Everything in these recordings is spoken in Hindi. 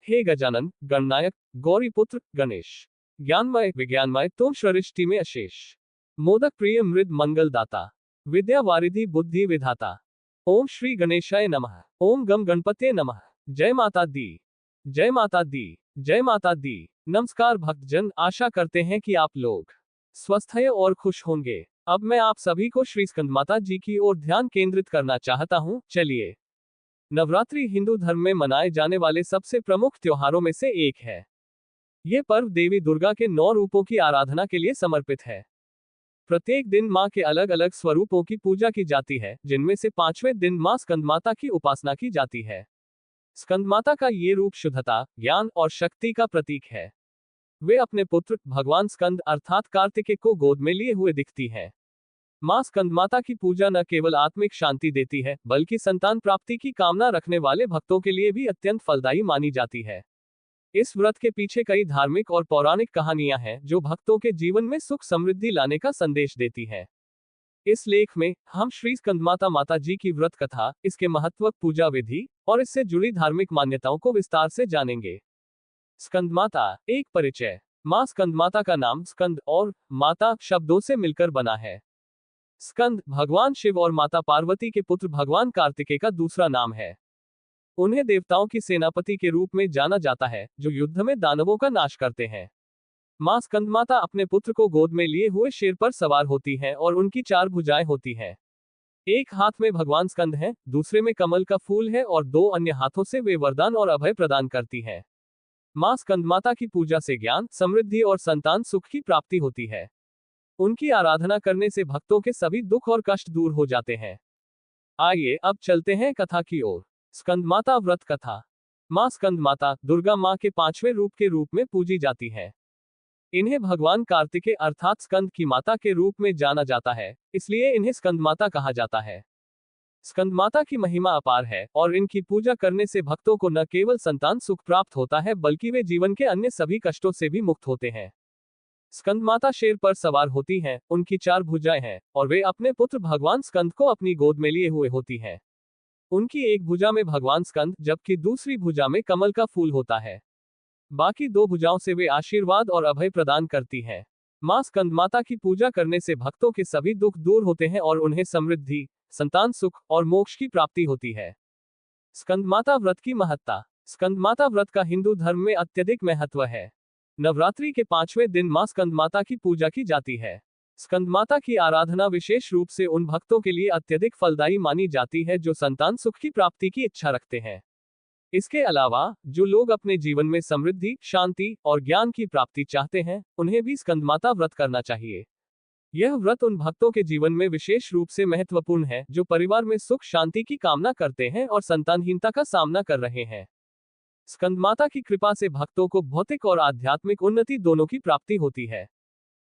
हे गजानन, गणनायक, गौरीपुत्र, गणेश, ज्ञानमय, विज्ञानमय, तुम सृष्टि में अशेष, मोदक प्रिय, मृद मंगल दाता, विद्या वारिधि, बुद्धि विधाता। ओम श्री गणेशाय नमः। ओम गम गणपते नमः। जय माता दी, जय माता दी, जय माता दी। नमस्कार भक्तजन, आशा करते हैं कि आप लोग स्वस्थ हैं और खुश होंगे। अब मैं आप सभी को श्री स्कंदमाता जी की ओर ध्यान केंद्रित करना चाहता हूं। चलिए, नवरात्रि हिंदू धर्म में मनाए जाने वाले सबसे प्रमुख त्योहारों में से एक है। यह पर्व देवी दुर्गा के 9 रूपों की आराधना के लिए समर्पित है। प्रत्येक दिन मां के अलग अलग स्वरूपों की पूजा की जाती है, जिनमें से 5वें दिन मां स्कंदमाता की उपासना की जाती है। स्कंदमाता का ये रूप शुद्धता, ज्ञान और शक्ति का प्रतीक है। वे अपने पुत्र भगवान स्कंद अर्थात कार्तिकेय को गोद में लिए हुए दिखती है। मां स्कंदमाता की पूजा न केवल आत्मिक शांति देती है, बल्कि संतान प्राप्ति की कामना रखने वाले भक्तों के लिए भी अत्यंत फलदायी मानी जाती है। इस व्रत के पीछे कई धार्मिक और पौराणिक कहानियां हैं, जो भक्तों के जीवन में सुख समृद्धि लाने का संदेश देती है। इस लेख में हम श्री स्कंदमाता माता जी की व्रत कथा, इसके महत्व, पूजा विधि और इससे जुड़ी धार्मिक मान्यताओं को विस्तार से जानेंगे। स्कंदमाता, एक परिचय। मां स्कंदमाता का नाम स्कंद और माता शब्दों से मिलकर बना है। स्कंद भगवान शिव और माता पार्वती के पुत्र भगवान कार्तिकेय का दूसरा नाम है। उन्हें देवताओं की सेनापति के रूप में जाना जाता है, जो युद्ध में दानवों का नाश करते हैं। मां स्कंदमाता अपने पुत्र को गोद में लिए हुए शेर पर सवार होती हैं और उनकी 4 भुजाएं होती हैं। एक हाथ में भगवान स्कंद है, दूसरे में कमल का फूल है और 2 अन्य हाथों से वे वरदान और अभय प्रदान करती हैं। मां स्कंदमाता की पूजा से ज्ञान, समृद्धि और संतान सुख की प्राप्ति होती है। उनकी आराधना करने से भक्तों के सभी दुख और कष्ट दूर हो जाते हैं। आइए अब चलते हैं कथा की ओर। स्कंदमाता व्रत कथा। मां स्कंदमाता दुर्गा मां के 5वें रूप के रूप में पूजी जाती है। इन्हें भगवान कार्तिकेय अर्थात स्कंद की माता के रूप में जाना जाता है, इसलिए इन्हें स्कंदमाता कहा जाता है। स्कंदमाता की महिमा अपार है और इनकी पूजा करने से भक्तों को न केवल संतान सुख प्राप्त होता है, बल्कि वे जीवन के अन्य सभी कष्टों से भी मुक्त होते हैं। स्कंदमाता शेर पर सवार होती हैं, उनकी 4 भुजाएं हैं और वे अपने पुत्र भगवान स्कंद को अपनी गोद में लिए हुए होती हैं। उनकी एक भुजा में भगवान स्कंद, जबकि दूसरी भुजा में कमल का फूल होता है। बाकी 2 भुजाओं से वे आशीर्वाद और अभय प्रदान करती हैं। मां स्कंदमाता की पूजा करने से भक्तों के सभी दुख दूर होते हैं और उन्हें समृद्धि, संतान सुख और मोक्ष की प्राप्ति होती है। स्कंदमाता व्रत की महत्ता। स्कंदमाता व्रत का हिंदू धर्म में अत्यधिक महत्व है। नवरात्रि के 5वें दिन मां स्कंदमाता की पूजा की जाती है। स्कंदमाता की आराधना विशेष रूप से उन भक्तों के लिए अत्यधिक फलदायी मानी जाती है जो संतान सुख की प्राप्ति की इच्छा रखते हैं। इसके अलावा जो लोग अपने जीवन में समृद्धि, शांति और ज्ञान की प्राप्ति चाहते हैं, उन्हें भी स्कंदमाता व्रत करना चाहिए। यह व्रत उन भक्तों के जीवन में विशेष रूप से महत्वपूर्ण है जो परिवार में सुख शांति की कामना करते हैं और संतानहीनता का सामना कर रहे हैं। स्कंदमाता की कृपा से भक्तों को भौतिक और आध्यात्मिक उन्नति दोनों की प्राप्ति होती है।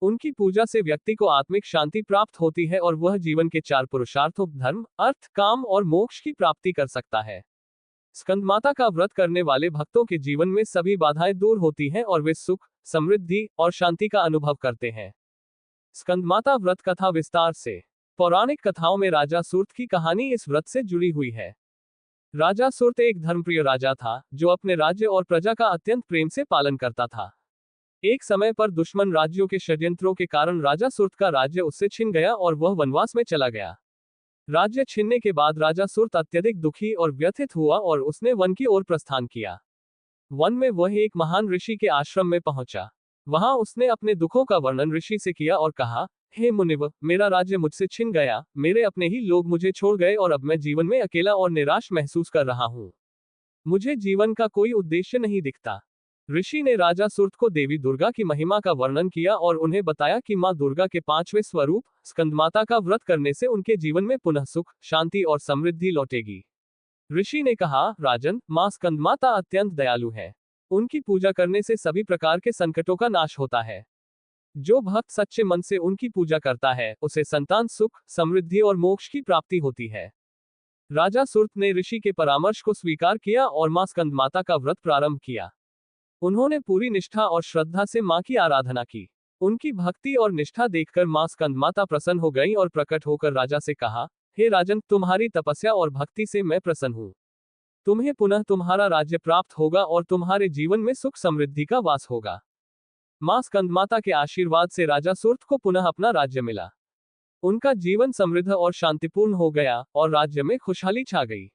उनकी पूजा से व्यक्ति को आत्मिक शांति प्राप्त होती है और वह जीवन के 4 पुरुषार्थों धर्म, अर्थ, काम और मोक्ष की प्राप्ति कर सकता है। स्कंदमाता का व्रत करने वाले भक्तों के जीवन में सभी बाधाएं दूर होती हैं और वे सुख, समृद्धि और शांति का अनुभव करते हैं। स्कंदमाता व्रत कथा विस्तार से। पौराणिक कथाओं में राजा सूर्त की कहानी इस व्रत से जुड़ी हुई है। राजा सूर्त एक धर्मप्रिय राजा था, जो अपने राज्य और प्रजा का अत्यंत प्रेम से पालन करता था। एक समय पर दुश्मन राज्यों के षड्यंत्रों के कारण राजा सूर्त का राज्य उससे छिन गया और वह वनवास में चला गया। राज्य छीनने के बाद राजा सूर्त अत्यधिक दुखी और व्यथित हुआ और उसने वन की ओर प्रस्थान किया। वन में वह एक महान ऋषि के आश्रम में पहुंचा। वहां उसने अपने दुखों का वर्णन ऋषि से किया और कहा, हे मुनिव, मेरा राज्य मुझसे छिन गया, मेरे अपने ही लोग मुझे छोड़ गए और अब मैं जीवन में अकेला और निराश महसूस कर रहा हूं। मुझे जीवन का कोई उद्देश्य नहीं दिखता। ऋषि ने राजा सूर्त को देवी दुर्गा की महिमा का वर्णन किया और उन्हें बताया कि मां दुर्गा के 5वें स्वरूप स्कंदमाता का व्रत करने से उनके जीवन में पुनः सुख, शांति और समृद्धि लौटेगी। ऋषि ने कहा, राजन, मां स्कंदमाता अत्यंत दयालु है। उनकी पूजा करने से सभी प्रकार के संकटों का नाश होता है। जो भक्त सच्चे मन से उनकी पूजा करता है, उसे संतान सुख, समृद्धि और मोक्ष की प्राप्ति होती है। राजा सूर्त ने ऋषि के परामर्श को स्वीकार किया और मां स्कंदमाता का व्रत प्रारंभ किया। उन्होंने पूरी निष्ठा और श्रद्धा से मां की आराधना की। उनकी भक्ति और निष्ठा देखकर मां स्कंदमाता प्रसन्न हो गईं और प्रकट होकर राजा से कहा, हे राजन, तुम्हारी तपस्या और भक्ति से मैं प्रसन्न हूं। तुम्हें पुनः तुम्हारा राज्य प्राप्त होगा और तुम्हारे जीवन में सुख समृद्धि का वास होगा। मां स्कंदमाता के आशीर्वाद से राजा सूर्त को पुनः अपना राज्य मिला। उनका जीवन समृद्ध और शांतिपूर्ण हो गया और राज्य में खुशहाली छा गई।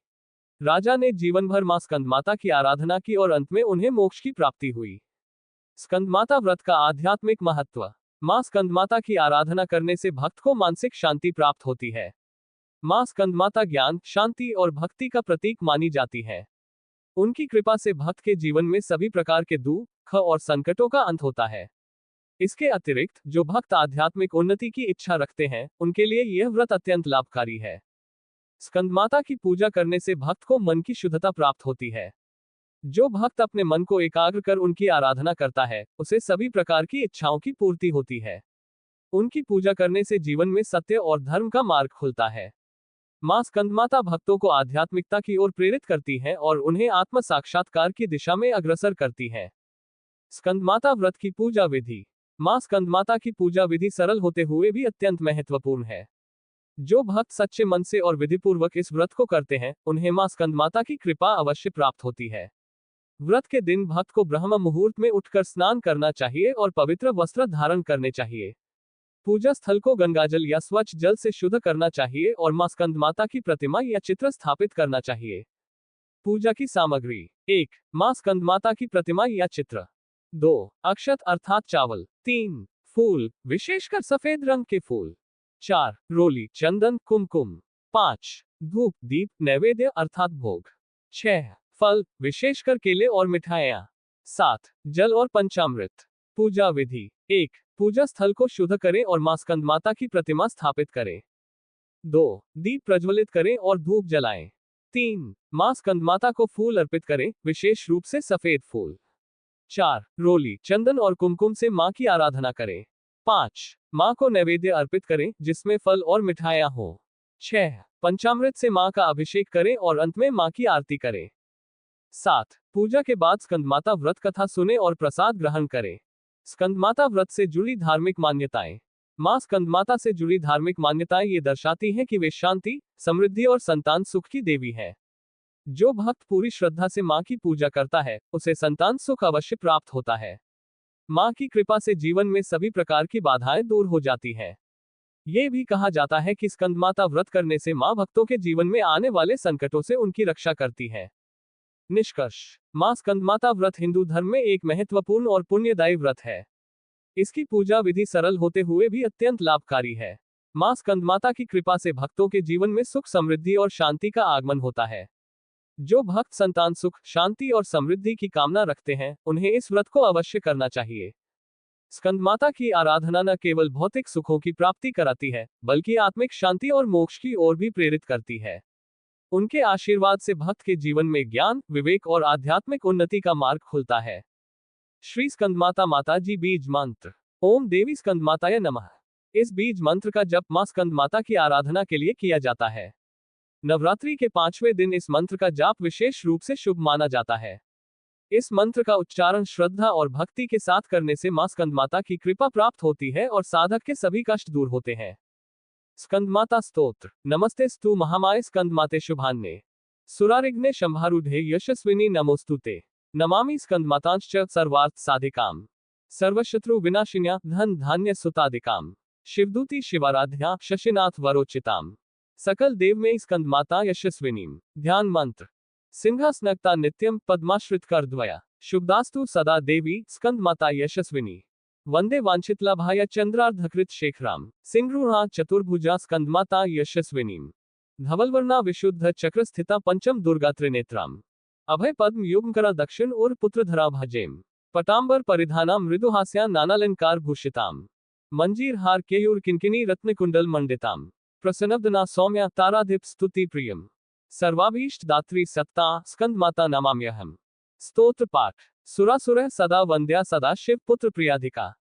राजा ने जीवन भर मां स्कंदमाता की आराधना की और अंत में उन्हें मोक्ष की प्राप्ति हुई। स्कंदमाता व्रत का आध्यात्मिक महत्व। मां स्कंदमाता की आराधना करने से भक्त को मानसिक शांति प्राप्त होती है। मां स्कंदमाता ज्ञान, शांति और भक्ति का प्रतीक मानी जाती है। उनकी कृपा से भक्त के जीवन में सभी प्रकार के दुख और संकटों का अंत होता है। इसके अतिरिक्त जो भक्त आध्यात्मिक उन्नति की इच्छा रखते हैं, उनके लिए यह व्रत अत्यंत लाभकारी है। स्कंदमाता की पूजा करने से भक्त को मन की शुद्धता प्राप्त होती है। जो भक्त अपने मन को एकाग्र कर उनकी आराधना करता है, उसे सभी प्रकार की इच्छाओं की पूर्ति होती है। उनकी पूजा करने से जीवन में सत्य और धर्म का मार्ग खुलता है। मां स्कंदमाता भक्तों को आध्यात्मिकता की ओर प्रेरित करती हैं और उन्हें आत्म साक्षात्कार की दिशा में अग्रसर करती हैं। स्कंदमाता व्रत की पूजा विधि। मां स्कंदमाता की पूजा विधि सरल होते हुए भी अत्यंत महत्वपूर्ण है। जो भक्त सच्चे मन से और विधिपूर्वक इस व्रत को करते हैं, उन्हें मां स्कंदमाता की कृपा अवश्य प्राप्त होती है। व्रत के दिन भक्त को ब्रह्म मुहूर्त में उठकर स्नान करना चाहिए और पवित्र वस्त्र धारण करने चाहिए। पूजा स्थल को गंगाजल या स्वच्छ जल से शुद्ध करना चाहिए और मां स्कंदमाता की प्रतिमा या चित्र स्थापित करना चाहिए। पूजा की सामग्री। 1. मां स्कंदमाता की प्रतिमा या चित्र। 2. अक्षत अर्थात चावल। 3. फूल, विशेषकर सफेद रंग के फूल। 4. रोली, चंदन, कुमकुम। 5. धूप, दीप, नैवेद्य अर्थात भोग। 6. फल, विशेषकर केले और मिठाइयाँ। 7. जल और पंचामृत। पूजा विधि। 1. पूजा स्थल को शुद्ध करें और मां स्कंदमाता की प्रतिमा स्थापित करें। 2. दीप प्रज्वलित करें और धूप जलाएं। 3. मां स्कंदमाता को फूल अर्पित करें, विशेष रूप से सफेद फूल। 4. रोली, चंदन और कुमकुम से मां की आराधना करें। 5. मां को नैवेद्य अर्पित करें, जिसमें फल और मिठाइयाँ हो। 6. पंचामृत से मां का अभिषेक करें और अंत में मां की आरती करें। 7. पूजा के बाद स्कंदमाता व्रत कथा सुने और प्रसाद ग्रहण करें। स्कंदमाता व्रत से जुड़ी धार्मिक मान्यताएं। मां स्कंदमाता से जुड़ी धार्मिक मान्यताएं ये दर्शाती हैं कि वे शांति, समृद्धि और संतान सुख की देवी है। जो भक्त पूरी श्रद्धा से मां की पूजा करता है, उसे संतान सुख अवश्य प्राप्त होता है। मां की कृपा से जीवन में सभी प्रकार की बाधाएं दूर हो जाती हैं। ये भी कहा जाता है कि स्कंदमाता व्रत करने से मां भक्तों के जीवन में आने वाले संकटों से उनकी रक्षा करती है। निष्कर्ष। मां स्कंदमाता व्रत हिंदू धर्म में एक महत्वपूर्ण और पुण्यदायी व्रत है। इसकी पूजा विधि सरल होते हुए भी अत्यंत लाभकारी है। मां स्कंदमाता की कृपा से भक्तों के जीवन में सुख, समृद्धि और शांति का आगमन होता है। जो भक्त संतान सुख, शांति और समृद्धि की कामना रखते हैं, उन्हें इस व्रत को अवश्य करना चाहिए। स्कंदमाता की आराधना न केवल भौतिक सुखों की प्राप्ति कराती है, बल्कि आत्मिक शांति और मोक्ष की ओर भी प्रेरित करती है। उनके आशीर्वाद से भक्त के जीवन में ज्ञान, विवेक और आध्यात्मिक उन्नति का मार्ग खुलता है। श्री स्कंदमाता माता जी बीज मंत्र। ओम देवी स्कंदमाताय नमः। इस बीज मंत्र का जप मां स्कंदमाता की आराधना के लिए किया जाता है। नवरात्रि के 5वें दिन इस मंत्र का जाप विशेष रूप से शुभ माना जाता है। इस मंत्र का उच्चारण श्रद्धा और भक्ति के साथ करने से मां स्कंदमाता की कृपा प्राप्त होती है और साधक के सभी कष्ट दूर होते हैं। स्कंदमाता स्तोत्र। नमस्ते स्तु महामाये स्कंदमाते शुभान्ने सुरारिघ्ने शंभारूढ़े यशस्विनी नमोस्तुते। नमामि स्कंदमातांश्च सर्वार्थ साधिकाम सर्वशत्रु विनाशिन्या धन धान्य सुतादिकाम शिवदूती शिवाराध्या शशिनाथ वरोचिताम सकल देव में स्कंदमाता यशस्विनीम। ध्यान मंत्र। सिंहासनगता नित्यम पद्माश्रित कर द्वया शुभदास्तु सदा देवी स्कंदमाता यशस्विनी। वंदे वांछितलाभाय चंद्रार्धकृत शेखराम सिंहरूढ़ा चतुर्भुजा स्कंदमाता यशस्विनीम। धवलवर्णा विशुद्ध चक्र स्थिता पंचम दुर्गा त्रिनेत्राम। अभय पद्म युग्मकरा दक्षिण और पुत्रधरा भजेम। पटांबर परिधाना मृदुहास्या नानालंकार भूषिताम। मंजीर हार केयूर किंकिनी रत्नकुंडल मंडिताम। प्रसन्नवदना सौम्या ताराधिप स्तुति प्रियम। सर्वाभीष्ट दात्री सत्ता स्कंदमाता नमाम्यहम्। स्तोत्र पाठ। सुरासुरः सदा वंद्या सदा शिव पुत्र प्रियाधिका।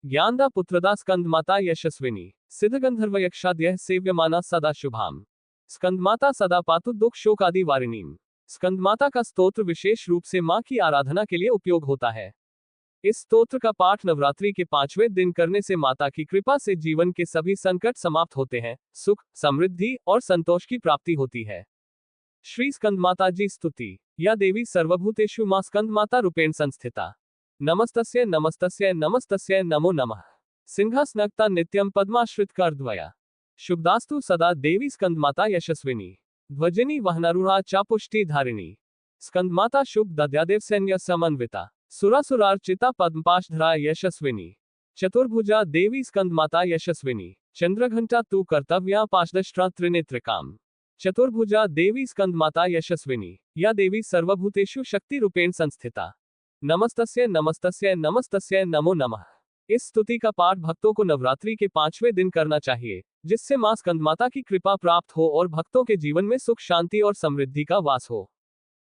ज्ञानदा पुत्रदा स्कंदमाता यशस्विनी। सिद्धगंधर्व यक्षाद्यः सेव्यमाना सदा शुभाम। स्कंदमाता सदा पातु दुख शोकादि वारिणीम। स्कंदमाता का स्तोत्र विशेष रूप से मां की आराधना के लिए उपयोग होता है। इस स्तोत्र का पाठ नवरात्रि के 5वें दिन करने से माता की कृपा से जीवन के सभी संकट समाप्त होते हैं, सुख, समृद्धि और संतोष की प्राप्ति होती है। श्री स्कंदमाता जी स्तुति। या देवी सर्वभूतेषु मा स्कंदमाता रूपेण संस्थिता। नमस्तस्यै नमस्तस्यै नमस्तस्यै नमो नमः। सिंहासनगता नित्यं पद्माश्रितकरद्वया। शुभदास्तु सदा देवी स्कंदमाता यशस्विनी। ध्वजिनी वहनारूढ़ा चापुष्टि धारिणी। स्कंदमाता शुभ दद्यादेव सैन्य समन्विता। सुरासुरार्चिता पद्मपाशधरा यशस्विनी। चतुर्भुजा देवी स्कंदमाता यशस्विनी। चंद्रघंटा तु कर्तव्या पाशदष्ट्रा त्रिनेत्रिकाम। चतुर्भुजा देवी स्कंदमाता यशस्विनी। या देवी सर्वभूतेषु शक्ति रूपेण संस्थिता। नमस्तस्यै नमस्तस्यै नमस्तस्यै नमो नमः। इस स्तुति का पाठ भक्तों को नवरात्रि के 5वें दिन करना चाहिए, जिससे मां स्कंदमाता की कृपा प्राप्त हो और भक्तों के जीवन में सुख शांति और समृद्धि का वास हो।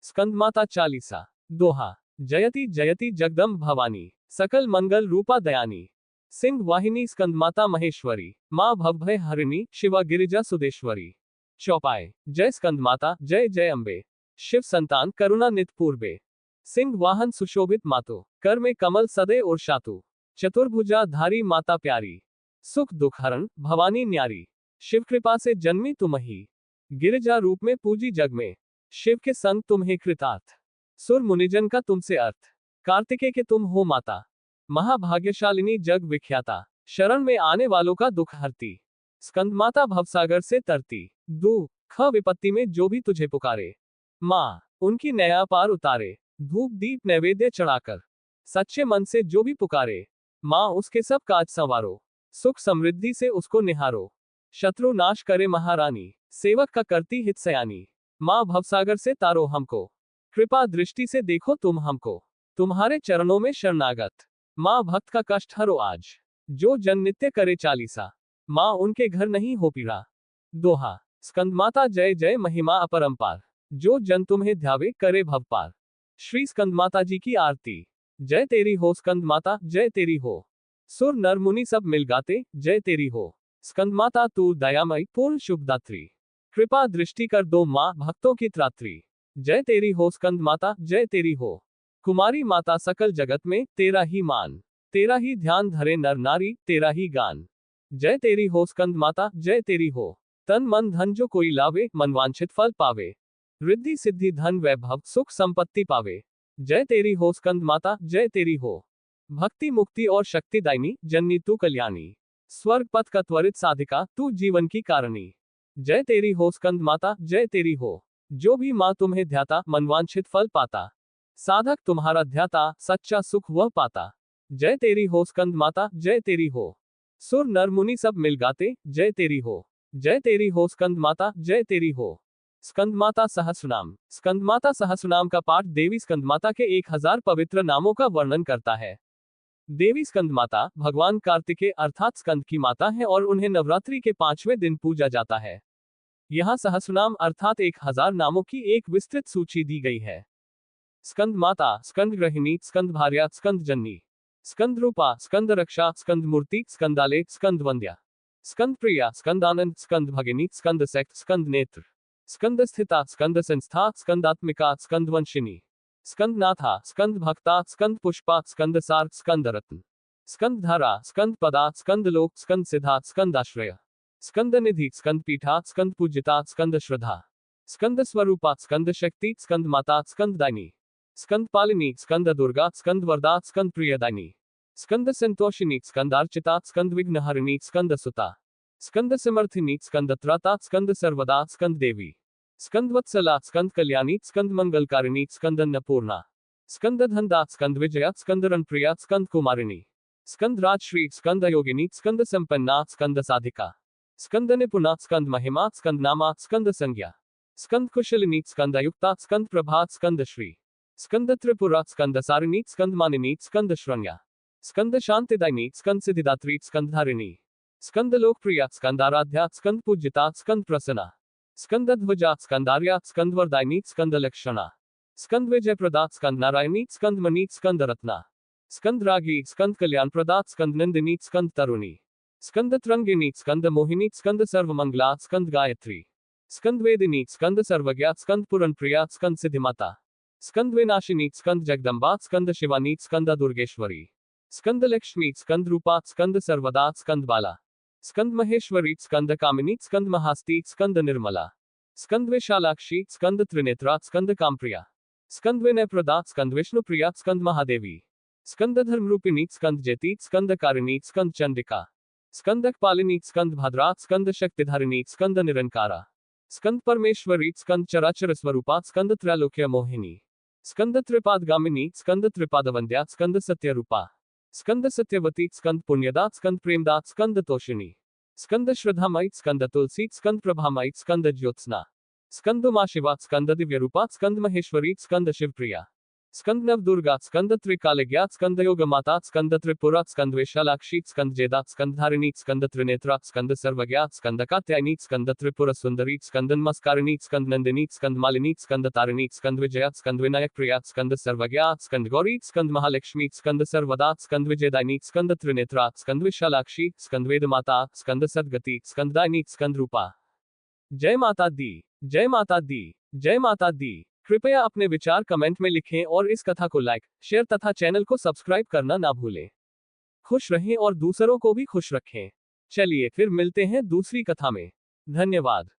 स्कंदमाता चालीसा। दोहा। जयति जयति जगदम्ब भवानी, सकल मंगल रूपा दयानी। सिंह वाहिनी स्कंदमाता महेश्वरी, मां भवभय हरिणी शिवा गिरिजा सुदेश्वरी। चौपाई। जय स्कंदमाता जय जय अम्बे। शिव संतान करुणा नित पूर्वे। सिंह वाहन सुशोभित मातो, कर में कमल सदे और शातु। चतुर्भुजा धारी माता प्यारी, सुख दुख हरण भवानी न्यारी। शिव कृपा से जन्मी तुम ही, गिरिजा रूप में पूजी जग में। शिव के संग तुम्हें कृतार्थ, सुर मुनिजन का तुमसे अर्थ। कार्तिकेय के तुम हो माता, महाभाग्यशालिनी जग विख्याता। शरण में आने वालों का दुख हरती, स्कंदमाता भवसागर से तरती। दुख विपत्ति में जो भी तुझे पुकारे, माँ उनकी नया पार उतारे। धूप दीप नैवेद्य चढ़ाकर, सच्चे मन से जो भी पुकारे, माँ उसके सब काज संवारो। सुख समृद्धि से उसको निहारो, शत्रु नाश करे महारानी। सेवक का करती हित सयानी, माँ भवसागर से तारो हमको। कृपा दृष्टि से देखो तुम हमको, तुम्हारे चरणों में शरणागत। माँ भक्त का कष्ट हरो आज, जो जन नित्य करे चालीसा। माँ उनके घर नहीं हो पीड़ा। दोहा। स्कंदमाता जय जय महिमा अपरंपार, जो जन तुम्हें ध्यावे करे भवपार। श्री स्कंदमाता जी की आरती। जय तेरी हो स्कंदमाता जय तेरी हो, सुर नर मुनि सब मिल गाते जय तेरी हो। स्कंदमाता तू दयामयी पूर्ण शुभदात्री, कृपा दृष्टि कर दो माँ भक्तों की त्रात्री। जय तेरी हो स्कंदमाता जय तेरी हो, कुमारी माता सकल जगत में तेरा ही मान। तेरा ही ध्यान धरे नर नारी तेरा ही गान। जय तेरी हो स्कंदमाता जय तेरी हो, तन मन धन जो कोई लावे मनवांछित फल पावे। रिद्धि सिद्धि धन वैभव सुख संपत्ति पावे। जय तेरी हो स्कंदमाता जय तेरी हो, भक्ति मुक्ति और शक्तिदायिनी जननी तू कल्याणी। स्वर्ग पथ का त्वरित साधिका तू जीवन की कारणी। जय तेरी हो स्कंदमाता जय तेरी हो, जो भी माँ तुम्हें ध्याता मनवांछित फल पाता। साधक तुम्हारा ध्याता सच्चा सुख वह पाता। जय तेरी हो स्कंदमाता जय तेरी हो, सुर नर मुनि सब मिल गाते जय तेरी हो। जय तेरी हो स्कंदमाता जय तेरी हो। स्कंदमाता सहस्रनाम। स्कंदमाता सहस्रनाम का पाठ देवी स्कंदमाता के 1000 पवित्र नामों का वर्णन करता है। देवी स्कंदमाता भगवान कार्तिकेय अर्थात स्कंद की माता है और उन्हें नवरात्रि के 5वें दिन पूजा जाता है। यहाँ सहस्रनाम अर्थात 1000 नामों की एक विस्तृत सूची दी गई है। स्कंद माता, स्कंद ग्रहिणी, स्कंद भार्या, स्कंद जननी, स्कंद रूपा, स्कंद रक्षा, स्कंद मूर्ति, स्कंदाले, स्कंद वंद्या, स्कंद प्रिया, स्कंदानंद, स्कंद भगिनी, स्कंद सैक्त, स्कंद नेत्र, स्कंद स्थिता, स्कंद संस्था, स्कंदात्मिका, स्कंद वंशिनी, स्कंद नाथा, स्कंद भक्ता, स्कंद पुष्पा, स्कंद सार, स्कंद रत्न, स्कंद धारा, स्कंद पदा, स्कंद लोक, स्कंद सिद्धा, स्कंद आश्रय, स्कंद निधि, स्कंद पीठा, स्कंद पूजिता, स्कंद श्रद्धा, स्कंद स्वरूपा, स्कंद शक्ति, स्कंद माता, स्कंद दायनी, स्कंद पालिनी, स्कंद दुर्गा, स्कंद वरदा, स्कंद प्रियदायनी, स्कंद संतोषिनी, स्कंदार्चिता, स्कंद विघ्नहरिणी, स्कंद सुता, स्कंद समर्थिनी, स्कंद त्राता, स्कंद सर्वदा, स्कंद देवी, स्कंद वत्सला, स्कंद कल्याणी, स्कंद मंगलकारिणी, स्कंद अन्नपूर्णा, स्कंद धनदा, स्कंद विजया, स्कंद रणप्रिया, स्कंद कुमारिणी, स्कंद राजश्री, स्कंद योगिनी, स्कंद संपन्ना, स्कंद साधिका, स्कंद निपुणा, स्कंद महिमा, स्कंद नामा, स्कंद संज्ञा, स्कंद कुशलिनी, स्कंद युक्ता, स्कंद प्रभात, स्कंद श्री, स्कंद त्रिपुरा, स्कंद सारिणी, स्कंद मानिनी, स्कंद श्रृंग्या, स्कंद शांतिदायिनी, स्कंद सिद्धिदात्री, स्कंद धारिणी, स्कंद लोकप्रिया, स्कंद आराध्या, स्कंद पूजिता, स्कंद प्रसन्ना, स्कंद ध्वजा, स्कंद आर्या, स्कंद वरदायिनी, स्कंद लक्षणा, स्कंद विजय प्रदा, स्कंद नारायणी, स्कंद मणि, स्कंद रत्ना, स्कंद रागी, स्कंद कल्याण प्रदा, स्कंद नंदिनी, स्कंद तरुणी, स्कंद तरंगिणी, स्कंद मोहिनी, स्कंद सर्वमंगला, स्कंद गायत्री, स्कंद वेदिनी, स्कंद सर्वज्ञा, स्कंद पुरणप्रिया, स्कंद सिद्धिमाता, स्कंद विनाशिनी, स्कंद जगदम्बा, स्कंद शिवानी, स्कंद दुर्गेश्वरी, स्कंद लक्ष्मी, स्कंद रूपा, स्कंद सर्वदा, स्कंद बाला, स्कंद महेश्वरी, स्कंद कामिनी, स्कंद महास्ती, स्कंद निर्मला, स्कंद विशालाक्षी, स्कंद त्रिनेत्रा, स्कंद कामप्रिया, स्कंद विनय प्रदा, स्कंद विष्णु प्रिया, स्कंद महादेवी, स्कंद धर्मरूपिणी, स्कंद जयती, स्कंद कारिणी, स्कंद चंडिका, स्कंदक पालिनी, स्कंद भद्रा, स्कंद शक्तिधारिणी, स्कंद निरंकारा, स्कंद परमेश्वरी, स्कंद चराचर स्वरूपा, स्कंद त्रैलोक्य मोहिनी, स्कंद त्रिपादगामिनी, स्कंद त्रिपादवंद्या, स्कंद सत्यरूपा, स्कंद सत्यवती, स्कंद पुण्यदा, स्कंद प्रेमदा, स्कंद तोषिणी, स्कंद श्रद्धामयी, स्कंद तुलसी, स्कंद प्रभामयी, स्कंद ज्योत्सना, स्कंद उमा शिवा, स्कंद दिव्यरूपा, स्कंद महेश्वरी, स्कंद शिवप्रिया, स्कंद नवदुर्गा, स्कंद त्रिकालज्ञा, स्कंद योगमाता, स्कंद त्रिपुरा, स्कंद विशालाक्षी, स्कंद जेदा, स्कंद धारिणी, स्कंद त्रिनेत्रा, स्कंद सर्वज्ञा, स्कंद कात्यायनी, स्कंद त्रिपुर सुंदरी, स्कंद नमस्कारिणी, स्कंद नंदिनी, स्कंद मालिनी, स्कंद तारिणी, स्कंद विजया, स्कंद विनायक प्रिया, स्कंद सर्वज्ञा, स्कंद गौरी, स्कंद महालक्ष्मी, स्कंद सर्वदा, स्कंद विजयदायिनी, स्कंद त्रिनेत्रा, स्कंद विशालाक्षी, स्कंद वेदमाता, स्कंद सद्गति, स्कंद दायिनी, स्कंद रूपा। जय माता दी, जय माता दी, जय माता दी। कृपया अपने विचार कमेंट में लिखें और इस कथा को लाइक, शेयर तथा चैनल को सब्सक्राइब करना ना भूलें। खुश रहें और दूसरों को भी खुश रखें। चलिए फिर मिलते हैं दूसरी कथा में। धन्यवाद।